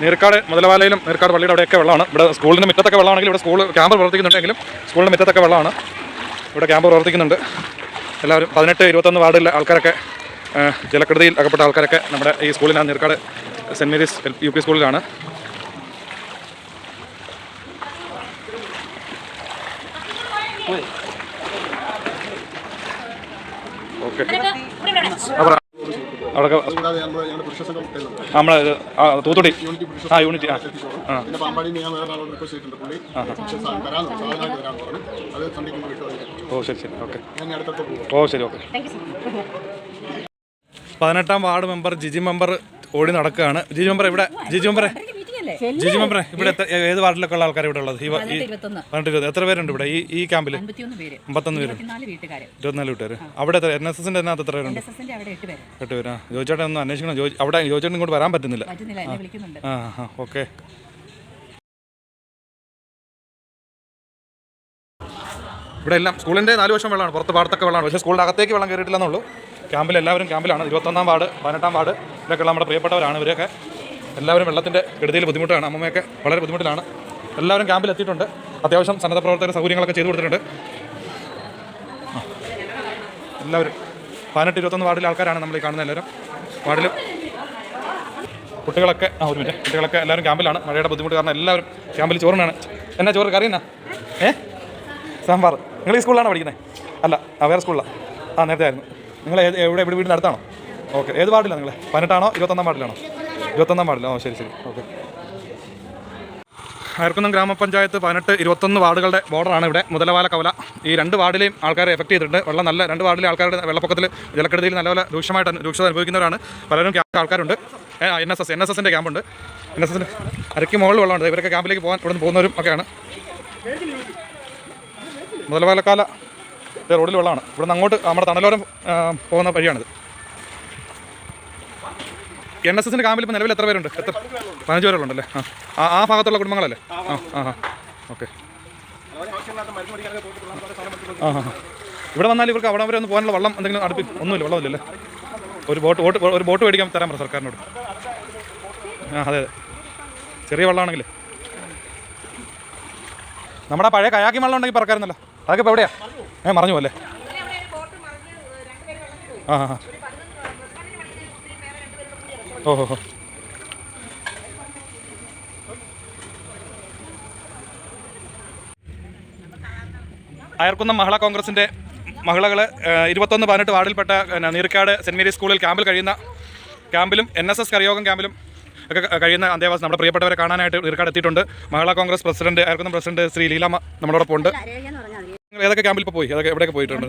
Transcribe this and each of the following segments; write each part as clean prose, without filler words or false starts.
നീർക്കാട് മുതലവാലയിലും നീർക്കാട് പള്ളിയുടെ അവിടെയൊക്കെ വെള്ളമാണ്. ഇവിടെ സ്കൂളിൻ്റെ മുറ്റത്തൊക്കെ വെള്ളമാണെങ്കിൽ ഇവിടെ സ്കൂൾ ക്യാമ്പ് പ്രവർത്തിക്കുന്നുണ്ടെങ്കിലും സ്കൂളിൻ്റെ മുറ്റത്തൊക്കെ വെള്ളമാണ്. ഇവിടെ ക്യാമ്പ് പ്രവർത്തിക്കുന്നുണ്ട്. എല്ലാവരും 18-21 വാർഡിലെ ആൾക്കാരൊക്കെ ജലക്കെടുതിയിൽ അകപ്പെട്ട ആൾക്കാരൊക്കെ നമ്മുടെ ഈ സ്കൂളിലാണ്. നീർക്കാട് സെൻറ്റ് മേരീസ് UP സ്കൂളിലാണ്. ഓക്കെ, അവിടെ നമ്മളെ തൂത്തുടി യൂണിറ്റ് ഓ ശരി ഓക്കെ. ഓ ശരി ഓക്കെ. 18-ാം വാർഡ് മെമ്പർ ജിജി മെമ്പർ ഓടി നടക്കുകയാണ്. ജിജി മെമ്പറെ ഇവിടെ ഏത് വാർഡിലൊക്കെ ഉള്ള ആൾക്കാർ ഇവിടെ ഉള്ളത്? 18-20 എത്ര പേരുണ്ട് ഇവിടെ ഈ ക്യാമ്പിൽ? 51 പേര്, 24 വീട്ടുകാർ. അവിടെ NSSന്റെ അതിനകത്ത് എത്ര പേരുണ്ട്? 8 പേര്. ജോയിച്ചേട്ടൻ ഒന്ന് അന്വേഷിക്കണം. അവിടെ ജോയിച്ചേട്ടൻ ഇങ്ങോട്ട് വരാൻ പറ്റുന്നില്ല. ഓക്കെ. ഇവിടെ എല്ലാം സ്കൂളിൻ്റെ 4 വശം വെള്ളമാണ്, പുറത്ത് പാടത്തൊക്കെ വെള്ളമാണ്. പക്ഷേ സ്കൂളിൻ്റെ അകത്തേക്ക് വെള്ളം കയറിയിട്ടില്ലെന്നുള്ളൂ. ക്യാമ്പിൽ എല്ലാവരും ക്യാമ്പിലാണ്. 21-ാം വാർഡ് 18-ാം വാർഡ് ഇവരൊക്കെ നമ്മുടെ പ്രിയപ്പെട്ടവരാണ്. ഇവരൊക്കെ എല്ലാവരും വെള്ളത്തിൻ്റെ കെടുതിയിൽ ബുദ്ധിമുട്ടാണ്. അമ്മമ്മയൊക്കെ വളരെ ബുദ്ധിമുട്ടിലാണ്. എല്ലാവരും ക്യാമ്പിൽ എത്തിയിട്ടുണ്ട്. അത്യാവശ്യം സന്നദ്ധ പ്രവർത്തകർ സൗകര്യങ്ങളൊക്കെ ചെയ്തു കൊടുത്തിട്ടുണ്ട്. എല്ലാവരും 18-21 വാർഡിലെ ആൾക്കാരാണ് നമ്മൾ ഈ കാണുന്ന എല്ലാവരും. വാർഡിലും കുട്ടികളൊക്കെ കുട്ടികളൊക്കെ എല്ലാവരും ക്യാമ്പിലാണ്. മഴയുടെ ബുദ്ധിമുട്ട് കാരണം എല്ലാവരും ക്യാമ്പിൽ ചോറിനാണ്. എന്നാ ചോറ് കറി എന്നാ? സാമ്പാർ. നിങ്ങൾ ഈ സ്കൂളിലാണോ പഠിക്കുന്നത്? അല്ല, വേറെ സ്കൂളിലാണ്. നേരത്തെ ആയിരുന്നു. നിങ്ങൾ ഇവിടെ വീടിൻ്റെ അടുത്താണോ? ഓക്കെ. ഏത് വാർഡിലാണ് നിങ്ങൾ? 18-ആണോ 21-ാം വാർഡിലാണോ? 21-ാം വാർഡിൽ. ശരി ഓക്കെ. അയർക്കുന്നം ഗ്രാമപഞ്ചായത്ത് 18-21 വാർഡുകളുടെ ബോർഡറാണ് ഇവിടെ. മുതലവാല കവല ഈ 2 വാർഡിലെയും ആൾക്കാരെ എഫക്ട് ചെയ്തിട്ടുണ്ട്. വെള്ളം നല്ല 2 വാർഡിലെ ആൾക്കാരുടെ വെള്ളപ്പൊക്കത്തിൽ ജലക്കെടുതിയിൽ നല്ലപോലെ രൂക്ഷത അനുഭവിക്കുന്നവരാണ്. പലരും ആൾക്കാരുണ്ട്. NSSൻ്റെ ക്യാമ്പുണ്ട്. NSSൻ്റെ അരയ്ക്ക് മുകളിൽ വെള്ളമുണ്ട്. ഇവരൊക്കെ ക്യാമ്പിലേക്ക് ഇവിടെ നിന്ന് പോകുന്നവരും ഒക്കെയാണ്. മുതലവാലക്കാല റോഡിൽ വെള്ളമാണ്. ഇവിടെ നിന്ന് അങ്ങോട്ട് നമ്മുടെ തണലോരം പോകുന്ന വഴിയാണിത്. NSSൻ്റെ ക്യാമ്പിൽ ഇപ്പോൾ നിലവിൽ എത്ര പേരുണ്ട്? 15 പേരുണ്ടല്ലേ? ആ ഭാഗത്തുള്ള കുടുംബങ്ങളല്ലേ? ഓക്കെ. ഇവിടെ വന്നാൽ ഇവർക്ക് അവിടെ വരെ ഒന്ന് പോകാനുള്ള വെള്ളം എന്തെങ്കിലും ഒന്നുമില്ല, വെള്ളമില്ലല്ലേ? ഒരു ബോട്ട് മേടിക്കാൻ തരാൻ പറ സർക്കാരിനോട്. അതെ, ചെറിയ വെള്ളമാണെങ്കിൽ. നമ്മുടെ പഴയ കയാക്കി വെള്ളം ഉണ്ടെങ്കിൽ പറക്കാറുന്നല്ലോ. അതൊക്കെ ഇപ്പോൾ എവിടെയാണ്? മറിഞ്ഞു പോലെ. ഓഹോ. അയർക്കുന്നം മഹിളാ കോൺഗ്രസിൻ്റെ മഹിളകൾ 21-18 വാർഡിൽപ്പെട്ട നീർക്കാട് സെൻറ്റ് മേരീസ് സ്കൂളിൽ ക്യാമ്പിലും NSS കരയോഗം ക്യാമ്പിലും ഒക്കെ കഴിയുന്ന അന്തേവാസം നമ്മുടെ പ്രിയപ്പെട്ടവരെ കാണാനായിട്ട് നീർക്കാട് എത്തിയിട്ടുണ്ട്. മഹിളാ കോൺഗ്രസ് പ്രസിഡന്റ്, അയർക്കുന്നം പ്രസിഡന്റ് ശ്രീ ലീലാമ്മ നമ്മളോടൊപ്പം ഉണ്ട്. ഏതൊക്കെ ക്യാമ്പിൽ ഇപ്പോൾ പോയി? എവിടെയൊക്കെ പോയിട്ടുണ്ട്?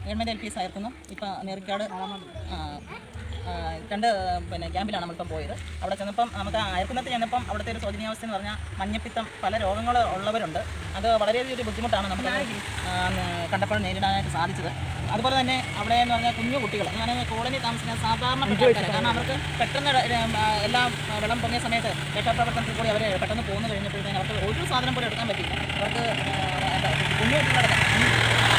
ഗവൺമെൻറ് LPS ആയിരുന്നു. ഇപ്പോൾ നീർക്കാട് 2 ക്യാമ്പിലാണ് നമ്മളിപ്പം പോയത്. അവിടെ ചെന്നപ്പം നമുക്ക് അയർക്കുന്നത്തിൽ ചെന്നപ്പം അവിടുത്തെ ഒരു ശോചനീയാവസ്ഥ എന്ന് പറഞ്ഞാൽ മഞ്ഞപ്പിത്തം, പല രോഗങ്ങൾ ഉള്ളവരുണ്ട്. അത് വളരെയധികം ഒരു ബുദ്ധിമുട്ടാണ് നമുക്ക് കണ്ടപ്പോൾ നേരിടാനായിട്ട് സാധിച്ചത്. അതുപോലെ തന്നെ അവിടെ എന്ന് പറഞ്ഞാൽ കുഞ്ഞു കുട്ടികൾ, ഞാൻ കോളനി താമസിക്കുന്ന സാധാരണപ്പെട്ട ആൾക്കാർ, കാരണം അവർക്ക് പെട്ടെന്ന് എല്ലാം വെള്ളം പൊങ്ങിയ സമയത്ത് രക്ഷാപ്രവർത്തനത്തിൽ കൂടി അവർ പെട്ടെന്ന് പോകുന്നു കഴിഞ്ഞപ്പോഴത്തേന് അവർക്ക് ഒരു സാധനം പോലും എടുക്കാൻ പറ്റില്ല. അവർക്ക് കുഞ്ഞു കുട്ടികളടക്കം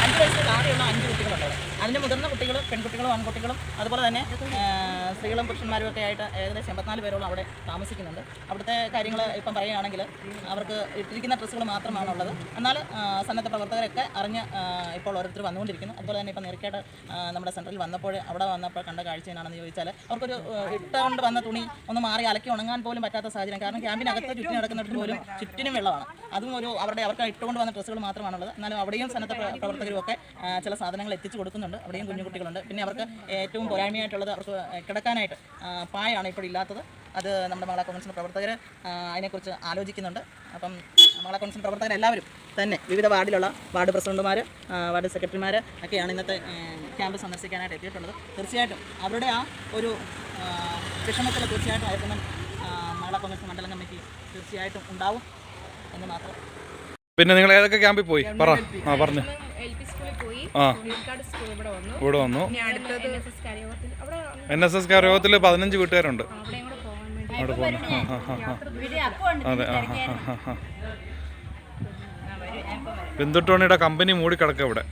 5 വയസ്സിൽ താഴെയുള്ള 5 കുട്ടികളുണ്ട്. അതിൻ്റെ മുതിർന്ന കുട്ടികളും പെൺകുട്ടികളും ആൺകുട്ടികളും അതുപോലെ തന്നെ സ്ത്രീകളും പുരുഷന്മാരും ഒക്കെ ആയിട്ട് ഏകദേശം 84 പേരോളം അവിടെ താമസിക്കുന്നുണ്ട്. അവിടുത്തെ കാര്യങ്ങൾ ഇപ്പം പറയുകയാണെങ്കിൽ അവർക്ക് ഇട്ടിരിക്കുന്ന ഡ്രസ്സുകൾ മാത്രമാണുള്ളത്. എന്നാൽ സന്നദ്ധ പ്രവർത്തകരൊക്കെ അറിഞ്ഞ് ഇപ്പോൾ ഓരോരുത്തർ വന്നുകൊണ്ടിരിക്കുന്നു. അതുപോലെ തന്നെ ഇപ്പം നീർക്കാട് നമ്മുടെ സെൻറ്ററിൽ അവിടെ വന്നപ്പോൾ കണ്ട കാഴ്ച എന്നാണെന്ന് ചോദിച്ചാൽ അവർക്കൊരു ഇട്ടുകൊണ്ട് വന്ന തുണി ഒന്ന് മാറി അലക്കി ഉണങ്ങാൻ പോലും പറ്റാത്ത സാഹചര്യം. കാരണം ക്യാമ്പിനകത്ത് ചുറ്റി നടക്കുന്നിടത്ത് പോലും ചുറ്റിനും വെള്ളമാണ്. അതും അവർക്ക് ഇട്ടുകൊണ്ട് വന്ന ഡ്രസ്സുകൾ മാത്രമാണുള്ളത്. എന്നാലും അവിടെയും സന്നദ്ധ പ്രവർത്തകരും ഒക്കെ ചില സാധനങ്ങൾ എത്തിച്ചു കൊടുക്കുന്നുണ്ട്. അവിടെയും കുഞ്ഞുകുട്ടികളുണ്ട്. പിന്നെ അവർക്ക് ഏറ്റവും പോരായ്മയായിട്ടുള്ളത് അവർക്ക് കിടക്കാനായിട്ട് പായാണ് ഇപ്പോൾ ഇല്ലാത്തത്. അത് നമ്മുടെ മഹിളാ കോൺഗ്രസിൻ്റെ പ്രവർത്തകർ അതിനെക്കുറിച്ച് ആലോചിക്കുന്നുണ്ട്. അപ്പം മഹിളാ കോൺഗ്രസിൻ്റെ പ്രവർത്തകരെല്ലാവരും തന്നെ വിവിധ വാർഡിലുള്ള വാർഡ് പ്രസിഡന്റുമാർ, വാർഡ് സെക്രട്ടറിമാർ ഒക്കെയാണ് ഇന്നത്തെ ക്യാമ്പ് സന്ദർശിക്കാനായിട്ട് എത്തിയിട്ടുള്ളത്. തീർച്ചയായിട്ടും അവരുടെ ആ ഒരു വിഷമത്തിൽ തീർച്ചയായിട്ടും ആയിരിക്കുന്ന മഹിളാ കോൺഗ്രസ് മണ്ഡലം കമ്മിറ്റി തീർച്ചയായിട്ടും ഉണ്ടാവും എന്ന് മാത്രം. പിന്നെ നിങ്ങൾ ഏതൊക്കെ ക്യാമ്പിൽ പോയി പറഞ്ഞു? ഇവിടെ വന്നു. NSS കരയോഗത്തിൽ 15 വീട്ടുകാരുണ്ട്. അവിടെ പോകുന്നു. അതെ. ബിന്ദുട്ടോണിയുടെ കമ്പനി മൂടി കിടക്കുക ഇവിടെ.